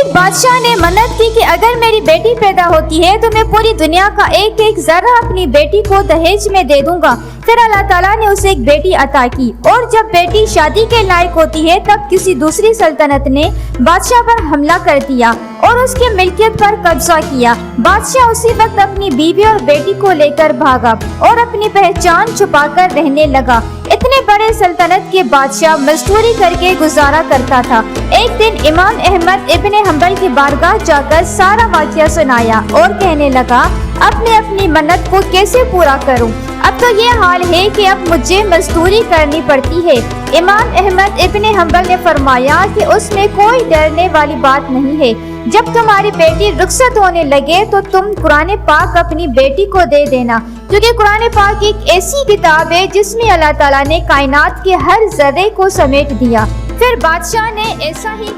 एक बादशाह ने मन्नत की कि अगर मेरी बेटी पैदा होती है तो मैं पूरी दुनिया का एक एक जरा अपनी बेटी को दहेज में दे दूंगा। फिर अल्लाह ताला ने उसे एक बेटी अता की और जब बेटी शादी के लायक होती है तब किसी दूसरी सल्तनत ने बादशाह पर हमला कर दिया और उसकी मिल्कियत पर कब्जा किया। बादशाह उसी वक्त अपनी बीवी और बेटी को लेकर भागा और अपनी पहचान छुपाकर रहने लगा। इतने बड़े सल्तनत के बादशाह मजदूरी करके गुजारा करता था। एक दिन इमाम अहमद इब्ने हंबल की बारगाह जाकर सारा वाक़या सुनाया और कहने लगा, अपने अपनी मन्नत को कैसे पूरा करूं? अब तो ये हाल है कि अब मुझे मजदूरी करनी पड़ती है। इमाम अहमद इब्ने हंबल ने फरमाया कि उसमें कोई डरने वाली बात नहीं है। जब तुम्हारी बेटी रुखसत होने लगे तो तुम कुरान पाक अपनी बेटी को दे देना, क्योंकि कुरान पाक एक ऐसी किताब है जिसमें अल्लाह ताला ने कायनात के हर जर्रे को समेट दिया। फिर बादशाह ने ऐसा ही